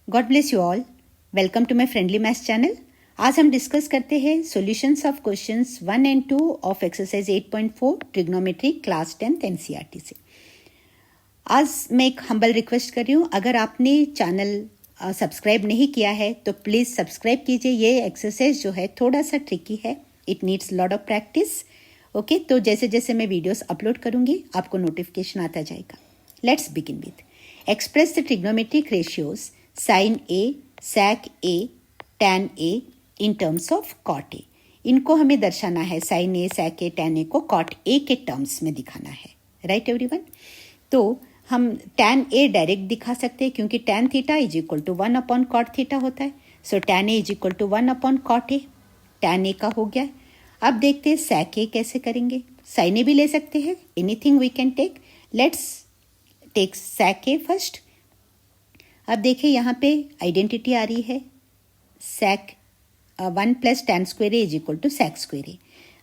God bless you all. Welcome to my friendly maths channel. आज हम discuss करते हैं solutions of questions 1 and 2 of exercise 8.4 trigonometry class 10th NCERT से। आज मैं एक हम्बल रिक्वेस्ट कर रही हूँ, अगर आपने चैनल सब्सक्राइब नहीं किया है तो प्लीज़ सब्सक्राइब कीजिए। ये एक्सरसाइज जो है थोड़ा सा ट्रिकी है, it needs lot of practice. Okay, तो जैसे जैसे मैं वीडियोस अपलोड करूँगी आपको नोटिफिकेशन आता जाएगा। Let's begin with express the trigonometric ratios sin A, sec A, tan A in terms of cot A। इनको हमें दर्शाना है, sin A, sec A, tan A को cot A के टर्म्स में दिखाना है। Right everyone? तो हम tan A डायरेक्ट दिखा सकते हैं क्योंकि tan theta is equal to 1/cot theta होता है। So tan A is equal to 1/cot A। tan A का हो गया। अब देखते हैं sec A कैसे करेंगे। sin A भी ले सकते हैं, anything we can take. Let's take sec A first. अब देखिए यहाँ पे आइडेंटिटी आ रही है, sec 1 plus tan square A is equal to sec square A.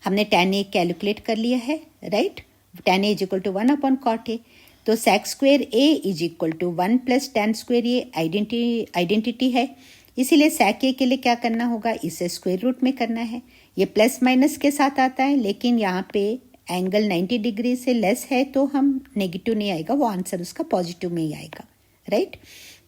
हमने tan ए कैलकुलेट कर लिया है, right. tan A is equal to 1/cot A. तो sec square A is equal to 1 plus tan square A identity है, इसीलिए sec ए के लिए क्या करना होगा, इसे स्क्वेयर रूट में करना है। ये प्लस माइनस के साथ आता है, लेकिन यहाँ पे एंगल 90 डिग्री से लेस है तो हम नेगेटिव नहीं आएगा, वो आंसर उसका पॉजिटिव में ही आएगा, राइट।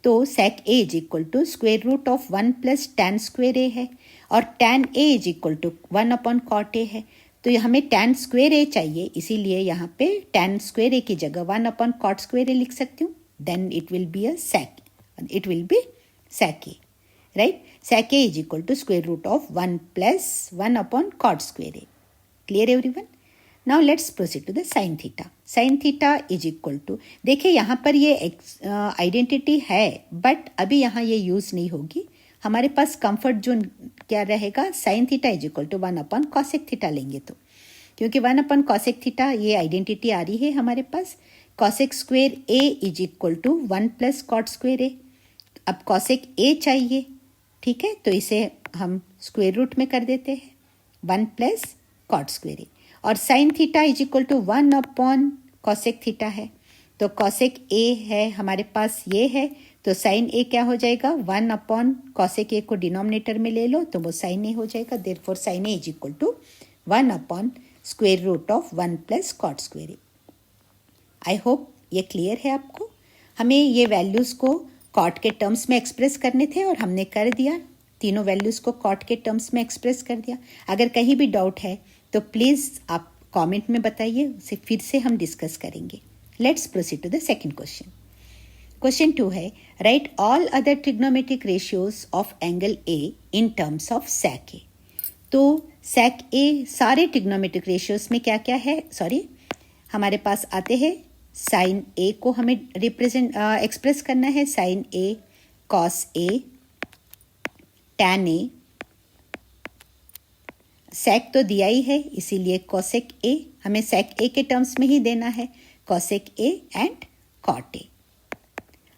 तो sec a is equal to square root of 1 plus tan square A है, और tan a is equal to 1/cot a है। तो हमें tan स्क्वेयर ए चाहिए, इसीलिए यहाँ पे tan स्क्वेयर ए की जगह 1/cot स्क्वेयर ए लिख सकती हूँ। Then it will be sec a, right. sec a is equal to square root of 1 plus 1/cot square A. Clear everyone? Now let's proceed to the sine theta. Sine theta is equal to, देखिए यहाँ पर ये identity है, but अभी यहाँ ये use नहीं होगी। हमारे पास कंफर्ट जोन क्या रहेगा, sine theta is equal to 1/cosec theta लेंगे। तो क्योंकि 1/cosec थीटा ये आइडेंटिटी आ रही है हमारे पास, cosec square A is equal to 1 plus cot square A. अब cosec ए चाहिए, ठीक है, तो इसे हम स्क्वेयर रूट में कर देते हैं, 1 प्लस cot स्क्वेयर ए। और sine theta is equal to 1/cosec theta है, तो cosec ए है हमारे पास, ये है, तो साइन ए क्या हो जाएगा, 1/cosec ए को डिनोमिनेटर में ले लो तो वो साइन ए हो जाएगा। Therefore sine A is equal to 1/स्क्वेयर root of 1 plus cot square A. I hope ये क्लियर है आपको। हमें ये वैल्यूज़ को cot के टर्म्स में एक्सप्रेस करने थे और हमने कर दिया, तीनों वैल्यूज़ को cot के टर्म्स में एक्सप्रेस कर दिया। अगर कहीं भी डाउट है तो प्लीज़ आप कमेंट में बताइए, उसे फिर से हम डिस्कस करेंगे। Let's proceed to the second question. Question 2 है, write all other trigonometric ratios of angle A in terms of sec A. तो sec ए सारे ट्रिग्नोमेट्रिक रेशियोज में क्या क्या है, हमारे पास आते हैं। साइन ए को हमें एक्सप्रेस करना है, sign A, cos A, tan A. sec तो दिया ही है, इसीलिए cosec a हमें sec a के टर्म्स में ही देना है, cosec a and cot a।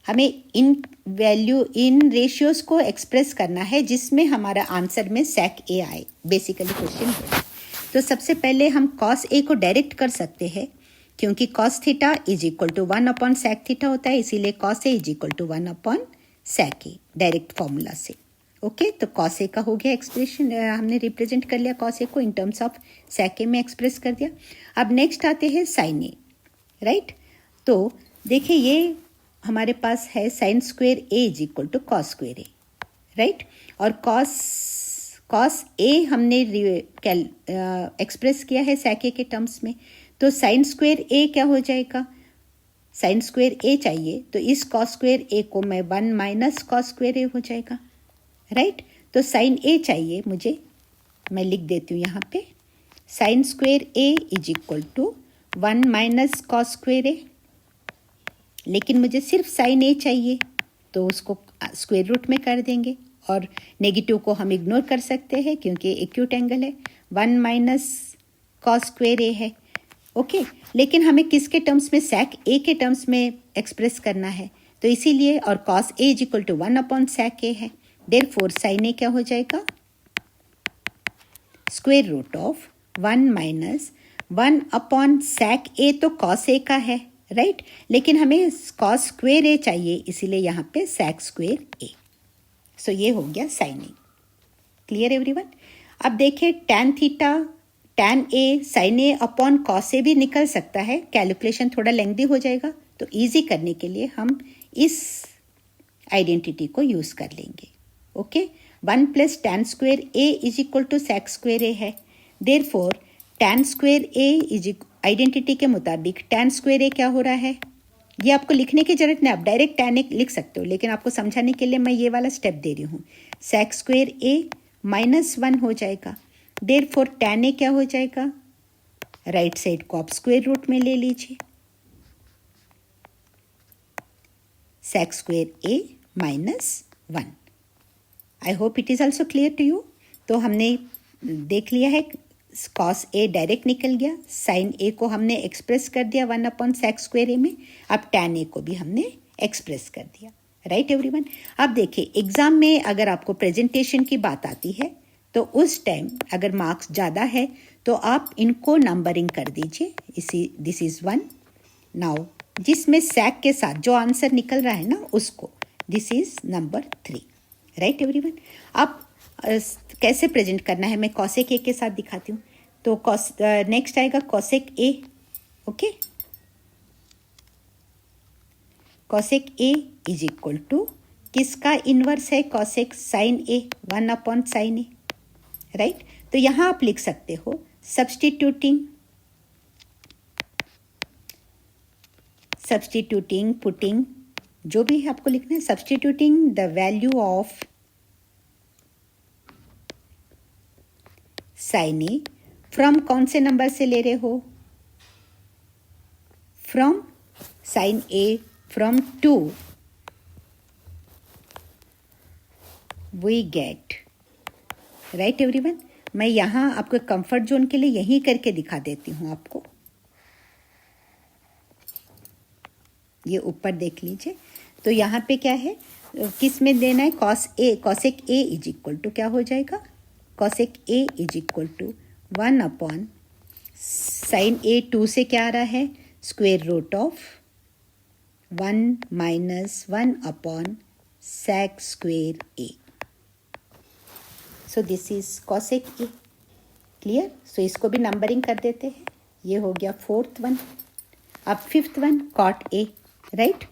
हमें इन रेशियोज को एक्सप्रेस करना है जिसमें हमारा आंसर में sec a आए, बेसिकली क्वेश्चन है। तो सबसे पहले हम cos a को डायरेक्ट कर सकते हैं, क्योंकि cos theta is equal to 1/sec theta होता है, इसीलिए cos a is equal to 1/sec a direct formula से। ओके, तो cos a का हो गया एक्सप्रेशन, हमने रिप्रेजेंट कर लिया cos a को इन टर्म्स ऑफ sec a में एक्सप्रेस कर दिया। अब नेक्स्ट आते हैं sin a, राइट। तो देखिए ये हमारे पास है sin square a is equal to cos square a, right. और cos a हमने एक्सप्रेस किया है sec a के टर्म्स में, तो sin स्क्वेयर a क्या हो जाएगा, sin स्क्वेयर a चाहिए, तो इस cos स्क्वेयर a को मैं 1 माइनस cos स्क्वेयर a हो जाएगा, राइट। तो साइन ए चाहिए मुझे, मैं लिख देती हूँ यहाँ पे, sine square A is equal to 1 minus cos square A, लेकिन मुझे सिर्फ साइन ए चाहिए, तो उसको स्क्वेयर रूट में कर देंगे, और नेगेटिव को हम इग्नोर कर सकते हैं क्योंकि एक्यूट एंगल है, 1 माइनस कॉस स्क्वेयर ए है। ओके, लेकिन हमें किसके टर्म्स में, sec ए के टर्म्स में एक्सप्रेस करना है, तो इसीलिए, और cos a is equal to 1/sec a है। देयरफॉर साइन ए क्या हो जाएगा, square root of 1 minus 1/sec a, तो cos a का है, राइट, लेकिन हमें cos स्क्वेयर a चाहिए, इसीलिए यहाँ पे sec स्क्वेयर a। सो ये हो गया साइन ए। Clear everyone? अब देखिए tan theta tan A sign A upon cos A भी निकल सकता है। कैलकुलेशन थोड़ा लेंथी हो जाएगा, तो इजी करने के लिए हम इस आइडेंटिटी को यूज़ कर लेंगे। Okay, 1 plus tan square A is equal to sec square A है। Therefore tan square A is identity के मुताबिक tan स्क्वेयर ए क्या हो रहा है, ये आपको लिखने की जरूरत नहीं, आप डायरेक्ट tan ए लिख सकते हो, लेकिन आपको समझाने के लिए मैं ये वाला स्टेप दे रही हूँ। sec स्क्वेयर ए -1 हो जाएगा। देयरफॉर tan ए क्या हो जाएगा, राइट साइड को आप स्क्वेयर रूट में ले लीजिए। sec square a -1। I hope it is also clear to you. तो हमने देख लिया है, cos ए डायरेक्ट निकल गया, sin ए को हमने एक्सप्रेस कर दिया 1/sec स्क्वेयर ए में, अब tan ए को भी हमने एक्सप्रेस कर दिया। Right everyone? अब देखिए, एग्जाम में अगर आपको प्रेजेंटेशन की बात आती है तो उस टाइम अगर मार्क्स ज़्यादा है तो आप इनको नंबरिंग कर दीजिए। इसी दिस इज़ 1। नाउ जिसमें sec के साथ जो आंसर निकल रहा है ना उसको, this is number 3। Right everyone? अब कैसे प्रेजेंट करना है मैं cosec ए के साथ दिखाती हूँ। तो नेक्स्ट आएगा cosec a. Okay, cosec A is equal to किसका इन्वर्स है, cosec sin a 1/sin a. Right, तो यहाँ आप लिख सकते हो सब्सटीट्यूटिंग पुटिंग जो भी आपको लिखना है, substituting the value of sine a from कौन से नंबर से ले रहे हो, from sine a from 2 we get. Right everyone? मैं यहाँ आपको कंफर्ट जोन के लिए यही करके दिखा देती हूँ आपको। ये ऊपर देख लीजिए, तो यहाँ पे क्या है, किस में देना है, cosec A is equal to क्या हो जाएगा, cosec A is equal to 1/sin A 2 से क्या आ रहा है, square root of 1 - 1/sec square A. So this is cosec A. Clear? So इसको भी नंबरिंग कर देते हैं। ये हो गया 4th वन। अब 5th one cot a. Right,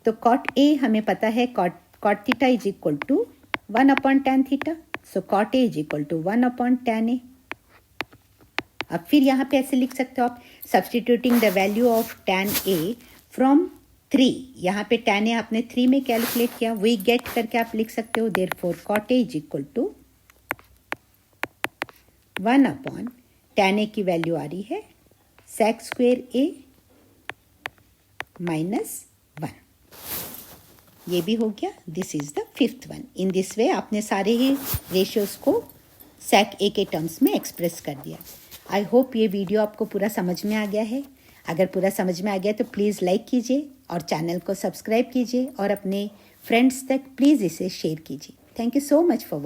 तो cot ए हमें पता है, cot theta is equal to 1/tan theta. So cot a is equal to 1/tan a. अब फिर यहाँ पे ऐसे लिख सकते हो आप, substituting the value of tan a from 3। यहाँ पे tan ए आपने 3 में कैलकुलेट किया, वी गेट करके आप लिख सकते हो। Therefore cot a is equal to 1/tan a की वैल्यू आ रही है sec स्क्वेयर ए -1। ये भी हो गया। This is the 5th one. In this way आपने सारे ही रेशियोज को sec ए के टर्म्स में एक्सप्रेस कर दिया। आई होप ये वीडियो आपको पूरा समझ में आ गया है। अगर पूरा समझ में आ गया तो प्लीज़ लाइक कीजिए और चैनल को सब्सक्राइब कीजिए और अपने फ्रेंड्स तक प्लीज़ इसे शेयर कीजिए। Thank you so much for